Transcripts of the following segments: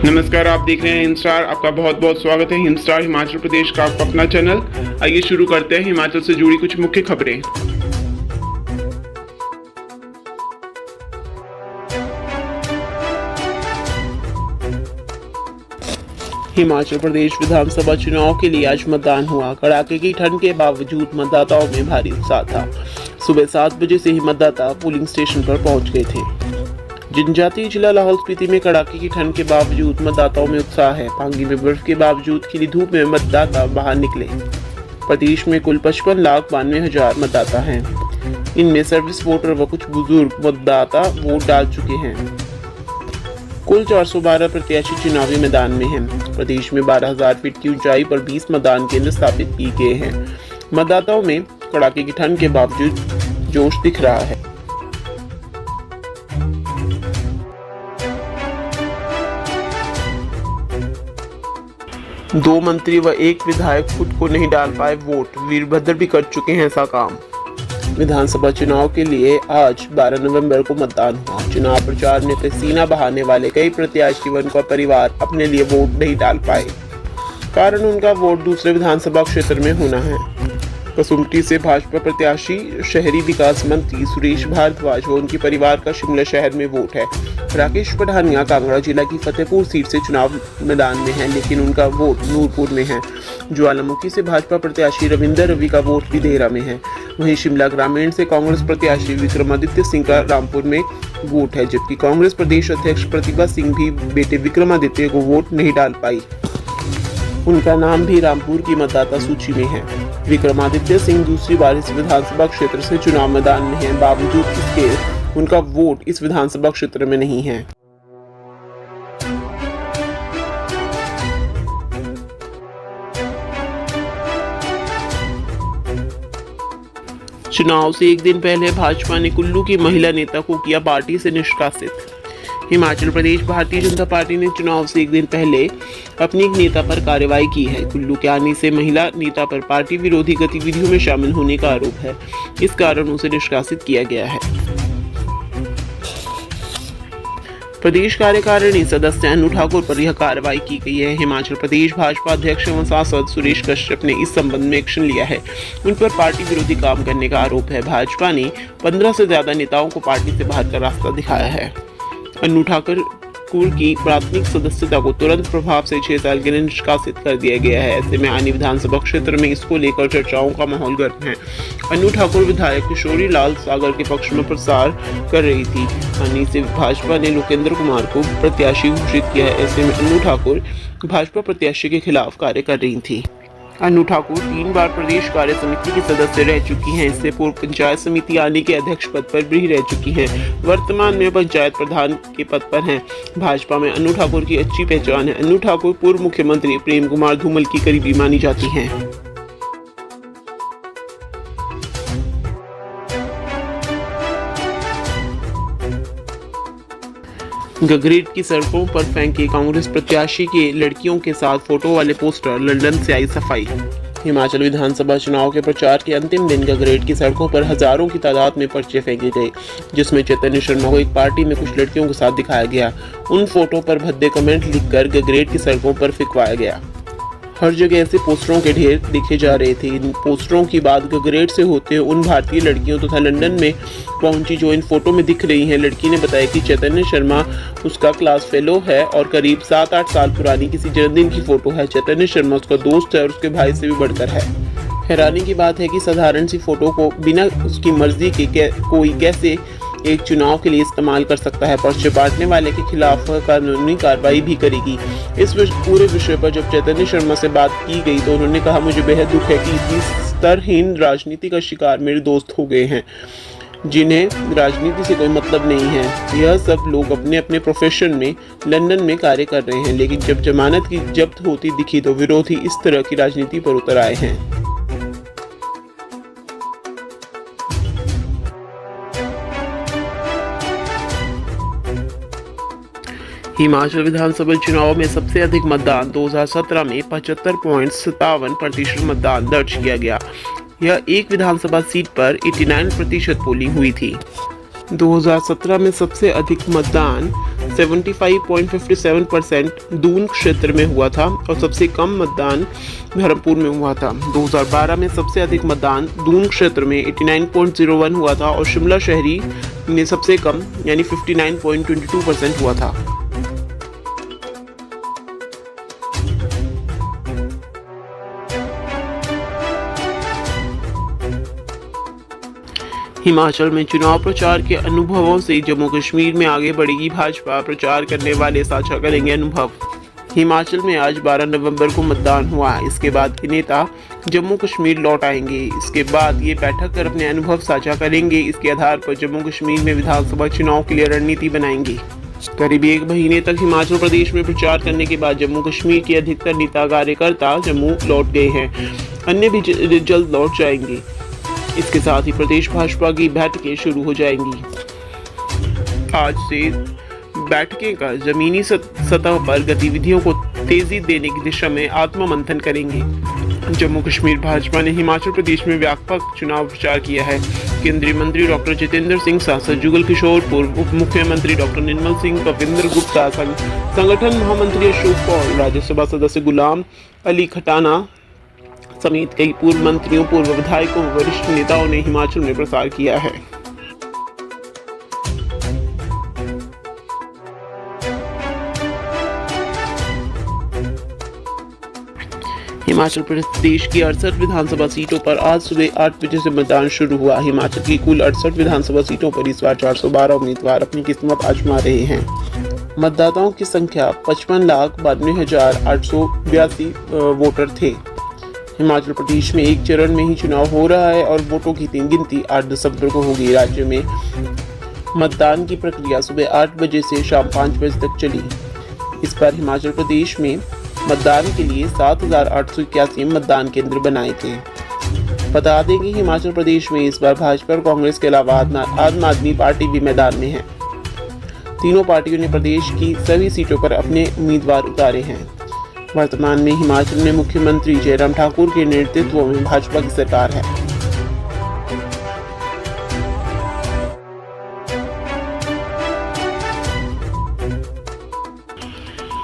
नमस्कार, आप देख रहे हैं हिंदस्टार। आपका बहुत बहुत स्वागत है हिंदस्टार हिमाचल प्रदेश का आपका अपना चैनल। आइए शुरू करते हैं हिमाचल से जुड़ी कुछ मुख्य खबरें। हिमाचल प्रदेश विधानसभा चुनाव के लिए आज मतदान हुआ। कड़ाके की ठंड के बावजूद मतदाताओं में भारी उत्साह था। सुबह 7 बजे से ही मतदाता पोलिंग स्टेशन पर पहुंच गए थे। जनजातीय जिला लाहौल स्पीति में कड़ाके की ठंड के बावजूद मतदाताओं में उत्साह है। पांगी में बर्फ के बावजूद खिली धूप में मतदाता बाहर निकले। प्रदेश में कुल 55,92,000 मतदाता हैं। इनमें सर्विस वोटर व कुछ बुजुर्ग मतदाता वोट डाल चुके हैं। कुल 412 प्रत्याशी चुनावी मैदान में हैं। प्रदेश में 12,000 फीट की ऊंचाई पर 20 मतदान केंद्र स्थापित किए गए हैं। मतदाताओं में कड़ाके की ठंड के बावजूद जोश दिख रहा है। दो मंत्री व एक विधायक खुद को नहीं डाल पाए वोट। वीरभद्र भी कर चुके हैं ऐसा काम। विधानसभा चुनाव के लिए आज 12 नवंबर को मतदान हुआ। चुनाव प्रचार में पसीना बहाने वाले कई प्रत्याशी व उनका परिवार अपने लिए वोट नहीं डाल पाए। कारण उनका वोट दूसरे विधानसभा क्षेत्र में होना है। कसुम्पटी से भाजपा प्रत्याशी शहरी विकास मंत्री सुरेश भारद्वाज व उनके परिवार का शिमला शहर में वोट है। राकेश पठानिया कांगड़ा जिला की फतेहपुर सीट से चुनाव मैदान में हैं, लेकिन उनका वोट नूरपुर में है। ज्वालामुखी से भाजपा प्रत्याशी रविंदर रवि का वोट भी देहरा में है। वहीं शिमला ग्रामीण से कांग्रेस प्रत्याशी विक्रमादित्य सिंह का रामपुर में वोट है, जबकि कांग्रेस प्रदेश अध्यक्ष प्रतिभा सिंह भी बेटे विक्रमादित्य को वोट नहीं डाल पाई। उनका नाम भी रामपुर की मतदाता सूची में है। विक्रमादित्य सिंह दूसरी बार इस विधानसभा क्षेत्र से चुनाव मैदान में हैं, बावजूद इसके उनका वोट इस विधानसभा क्षेत्र में नहीं है। चुनाव से एक दिन पहले भाजपा ने कुल्लू की महिला नेता को किया पार्टी से निष्कासित। हिमाचल प्रदेश भारतीय जनता पार्टी ने चुनाव से एक दिन पहले अपनी एक नेता पर कार्रवाई की है। कुल्लू के आनी से महिला नेता पर पार्टी विरोधी गतिविधियों में शामिल होने का आरोप है। इस कारण उसे निष्कासित किया गया है। प्रदेश कार्यकारिणी सदस्य अनु ठाकुर पर यह कार्रवाई की गई है। हिमाचल प्रदेश भाजपा अध्यक्ष एवं सांसद सुरेश कश्यप ने इस संबंध में एक्शन लिया है। उन पर पार्टी विरोधी काम करने का आरोप है। भाजपा ने 15 से ज्यादा नेताओं को पार्टी से बाहर का रास्ता दिखाया है। अनु ठाकुर की प्राथमिक सदस्यता को तुरंत प्रभाव से 6 साल के लिए निष्कासित कर दिया गया है। ऐसे में आनी विधानसभा क्षेत्र में इसको लेकर चर्चाओं का माहौल गर्म है। अनु ठाकुर विधायक किशोरी लाल सागर के पक्ष में प्रचार कर रही थी। आनी से भाजपा ने लोकेंद्र कुमार को प्रत्याशी घोषित किया है। ऐसे में अनु ठाकुर भाजपा प्रत्याशी के खिलाफ कार्य कर रही थी। अनु ठाकुर 3 बार प्रदेश कार्य समिति की सदस्य रह चुकी हैं। इससे पूर्व पंचायत समिति आने के अध्यक्ष पद पर भी रह चुकी हैं। वर्तमान में पंचायत प्रधान के पद पर हैं। भाजपा में अनु ठाकुर की अच्छी पहचान है। अनु ठाकुर पूर्व मुख्यमंत्री प्रेम कुमार धूमल की करीबी मानी जाती हैं। गगरेट की सड़कों पर फेंके कांग्रेस प्रत्याशी के लड़कियों के साथ फोटो वाले पोस्टर। लंदन से आई सफाई। हिमाचल विधानसभा चुनाव के प्रचार के अंतिम दिन गगरेट की सड़कों पर हजारों की तादाद में पर्चे फेंके गए, जिसमें चैतन्य शर्मा को एक पार्टी में कुछ लड़कियों के साथ दिखाया गया। उन फोटो पर भद्दे कमेंट लिखकर गगरेट की सड़कों पर फेंकवाया गया। हर जगह ऐसे पोस्टरों के ढेर दिखे जा रहे थे। इन पोस्टरों की बात गगरेट से होते उन भारतीय लड़कियों तथा लंदन में पहुंची जो इन फोटो में दिख रही हैं। लड़की ने बताया कि चैतन्य शर्मा उसका क्लास फेलो है और करीब 7-8 साल पुरानी किसी जन्मदिन की फोटो है। चैतन्य शर्मा उसका दोस्त है और उसके भाई से भी बढ़कर है। हैरानी की बात है कि साधारण सी फोटो को बिना उसकी मर्जी के कोई कैसे एक चुनाव के लिए इस्तेमाल कर सकता है। पर्चे बांटने वाले के खिलाफ कानूनी कार्रवाई भी करेगी। इस पूरे विषय पर जब चैतन्य शर्मा से बात की गई तो उन्होंने कहा, मुझे बेहद दुख है कि इतनी स्तरहीन राजनीति का शिकार मेरे दोस्त हो गए हैं, जिन्हें राजनीति से कोई मतलब नहीं है। यह सब लोग अपने अपने प्रोफेशन में लंदन में कार्य कर रहे हैं, लेकिन जब जमानत की जब्त होती दिखी तो विरोधी इस तरह की राजनीति पर उतर आए हैं। हिमाचल विधानसभा चुनाव में सबसे अधिक मतदान 2017 में 75.57% मतदान दर्ज किया गया। यह एक विधानसभा सीट पर 89% पोलिंग हुई थी। 2017 में सबसे अधिक मतदान 75.57% दून क्षेत्र में हुआ था और सबसे कम मतदान धर्मपुर में हुआ था। 2012 में सबसे अधिक मतदान दून क्षेत्र में 89.01 हुआ था और शिमला शहरी में सबसे कम यानी 59.22% हुआ था। हिमाचल में चुनाव प्रचार के अनुभवों से जम्मू कश्मीर में आगे बढ़ेगी भाजपा, प्रचार करने वाले साझा करेंगे अनुभव। हिमाचल में आज 12 नवंबर को मतदान हुआ। इसके बाद के नेता जम्मू कश्मीर लौट आएंगे। इसके बाद ये बैठक कर अपने अनुभव साझा करेंगे। इसके आधार पर जम्मू कश्मीर में विधानसभा चुनाव के लिए रणनीति बनाएंगे। करीब 1 महीने तक हिमाचल प्रदेश में प्रचार करने के बाद जम्मू कश्मीर के अधिकतर नेता कार्यकर्ता जम्मू लौट गए हैं। अन्य भी जल्द लौट जाएंगे। इसके साथ ही प्रदेश भाजपा की बैठकें शुरू हो जाएंगी। आज से बैठकें का जमीनी सतह पर गतिविधियों को तेजी देने की दिशा में आत्ममंथन करेंगे। जम्मू कश्मीर भाजपा ने हिमाचल प्रदेश में व्यापक चुनाव प्रचार किया है। केंद्रीय मंत्री डॉक्टर जितेंद्र सिंह, सांसद जुगल किशोर, पूर्व उप मुख्यमंत्री डॉक्टर निर्मल सिंह, कविंद्र गुप्ता, संगठन महामंत्री अशोक पॉल, राज्यसभा सदस्य गुलाम अली खटाना समेत कई पूर्व मंत्रियों, पूर्व विधायकों, वरिष्ठ नेताओं ने हिमाचल में प्रचार किया है। हिमाचल प्रदेश की 68 विधानसभा सीटों पर आज सुबह 8 बजे से मतदान शुरू हुआ। हिमाचल की कुल 68 विधानसभा सीटों पर इस बार 412 उम्मीदवार अपनी किस्मत आजमा रहे हैं। मतदाताओं की संख्या 55,92,882 वोटर थे। हिमाचल प्रदेश में एक चरण में ही चुनाव हो रहा है और वोटों की गिनती 8 दिसंबर को होगी। राज्य में मतदान की प्रक्रिया सुबह 8 बजे से शाम 5 बजे तक चली। इस बार हिमाचल प्रदेश में मतदान के लिए 7,881 मतदान केंद्र बनाए थे। बता दें कि हिमाचल प्रदेश में इस बार भाजपा और कांग्रेस के अलावा आम आदमी पार्टी भी मैदान में है। तीनों पार्टियों ने प्रदेश की सभी सीटों पर अपने उम्मीदवार उतारे हैं। वर्तमान में हिमाचल में मुख्यमंत्री जयराम ठाकुर के नेतृत्व में भाजपा की सरकार है।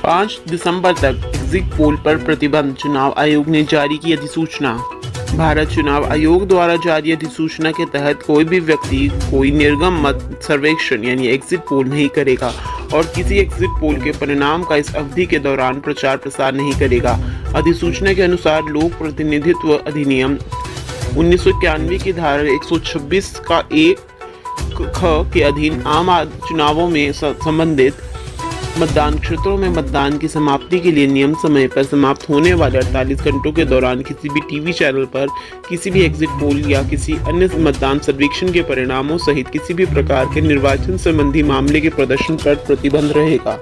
पाँच दिसंबर तक एग्जिट पोल पर प्रतिबंध, चुनाव आयोग ने जारी की अधिसूचना। भारत चुनाव आयोग द्वारा जारी अधिसूचना के तहत कोई भी व्यक्ति कोई निर्गम मत सर्वेक्षण यानी एग्जिट पोल नहीं करेगा और किसी एग्जिट पोल के परिणाम का इस अवधि के दौरान प्रचार प्रसार नहीं करेगा। अधिसूचना के अनुसार लोक प्रतिनिधित्व अधिनियम 1991 की धारा 126 का 1 ख के अधीन आम चुनावों में संबंधित मतदान क्षेत्रों में मतदान की समाप्ति के लिए नियम समय पर समाप्त होने वाले 48 घंटों के दौरान किसी भी टीवी चैनल पर किसी भी एग्जिट पोल या किसी अन्य मतदान सर्वेक्षण के परिणामों सहित किसी भी प्रकार के निर्वाचन संबंधी मामले के प्रदर्शन पर प्रतिबंध रहेगा।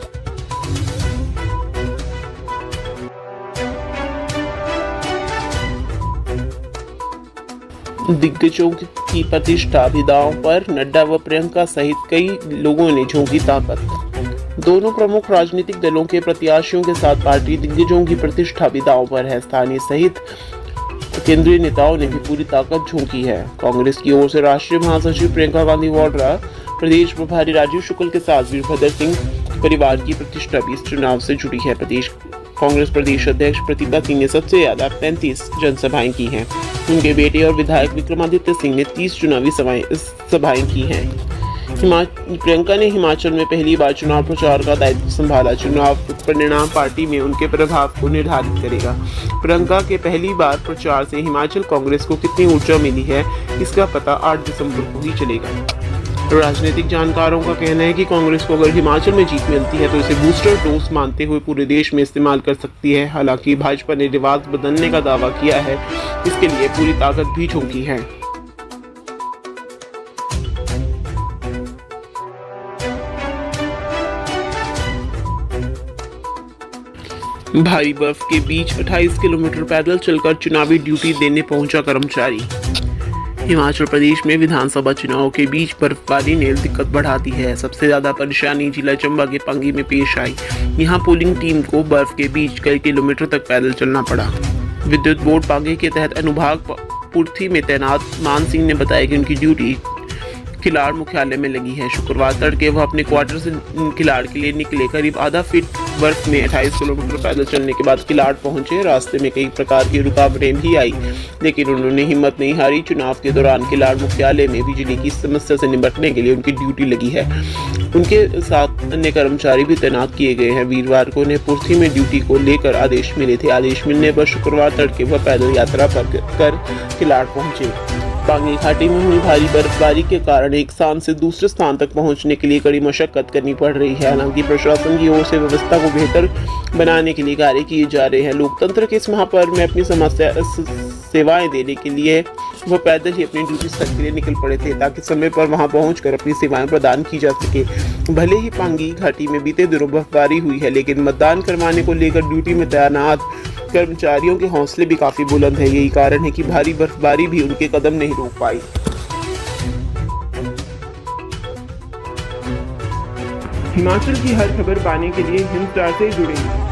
दिग्गजों की प्रतिष्ठा विदाओं पर नड्डा व प्रियंका सहित कई लोगों ने झोंकी ताकत। दोनों प्रमुख राजनीतिक दलों के प्रत्याशियों के साथ पार्टी दिग्गजों की प्रतिष्ठा विदाओं पर है। स्थानीय सहित केंद्रीय नेताओं ने भी पूरी ताकत झोंकी है। कांग्रेस की ओर से राष्ट्रीय महासचिव प्रियंका गांधी वाड्रा, प्रदेश प्रभारी राजीव शुक्ल के साथ वीरभद्र सिंह परिवार की प्रतिष्ठा भी इस चुनाव से जुड़ी है। प्रदेश कांग्रेस प्रदेश अध्यक्ष प्रतिभा सिंह ने सबसे ज्यादा 35 जनसभाएं की हैं। उनके बेटे और विधायक विक्रमादित्य सिंह ने 30 चुनावी सभाएं की हैं। प्रियंका ने हिमाचल में पहली बार चुनाव प्रचार का दायित्व संभाला। चुनाव परिणाम पार्टी में उनके प्रभाव को निर्धारित करेगा। प्रियंका के पहली बार प्रचार से हिमाचल कांग्रेस को कितनी ऊर्जा मिली है, इसका पता 8 दिसंबर को ही चलेगा। राजनीतिक जानकारों का कहना है कि कांग्रेस को अगर हिमाचल में जीत मिलती है तो इसे बूस्टर डोज मानते हुए पूरे देश में इस्तेमाल कर सकती है। हालांकि भाजपा ने रिवाज बदलने का दावा किया है, इसके लिए पूरी ताकत भी झोंकी है। भारी बर्फ के बीच 28 किलोमीटर पैदल चलकर चुनावी ड्यूटी देने पहुंचा कर्मचारी। हिमाचल प्रदेश में विधानसभा चुनाव के बीच बर्फबारी ने दिक्कत बढ़ा दी है। सबसे ज्यादा परेशानी जिला चंबा के पांगी में पेश आई। यहां पोलिंग टीम को बर्फ के बीच कई किलोमीटर तक पैदल चलना पड़ा। विद्युत बोर्ड पांगी के तहत अनुभाग पूर्थी में तैनात मान सिंह ने बताया कि उनकी ड्यूटी किलाड़ मुख्यालय में लगी है। शुक्रवार तड़के वह अपने क्वार्टर से किलाड़ के लिए निकले। करीब आधा फीट बर्फ में 28 किलोमीटर पैदल चलने के बाद किलाड़ पहुंचे। रास्ते में कई प्रकार की रुकावटें भी आई, लेकिन उन्होंने हिम्मत नहीं हारी। चुनाव के दौरान किलाड़ मुख्यालय में बिजली की समस्या से निपटने के लिए उनकी ड्यूटी लगी है। उनके साथ अन्य कर्मचारी भी तैनात किए गए हैं। वीरवार को उन्हें पूर्थी में ड्यूटी को लेकर आदेश मिले थे। आदेश मिलने पर शुक्रवार तड़के वह पैदल यात्रा कर किलाड़ पहुंचे। पांगी घाटी में हुई भारी बर्फबारी के कारण एक स्थान से दूसरे स्थान तक पहुंचने के लिए कड़ी मशक्कत करनी पड़ रही है। हालांकि प्रशासन की ओर से व्यवस्था को बेहतर बनाने के लिए कार्य किए जा रहे हैं। लोकतंत्र के इस महापर्व में अपनी सेवाएं देने के लिए वह पैदल ही अपनी ड्यूटी स्थल के लिए निकल पड़े थे, ताकि समय पर वहां पहुंचकर अपनी सेवाएं प्रदान की जा सके। भले ही पांगी घाटी में बीते दिनों बर्फबारी हुई है, लेकिन मतदान करवाने को लेकर ड्यूटी में तैनात कर्मचारियों के हौसले भी काफी बुलंद है। यही कारण है कि भारी बर्फबारी भी उनके कदम नहीं रोक पाई। हिमाचल की हर खबर पाने के लिए हिंद स्टार से जुड़ें।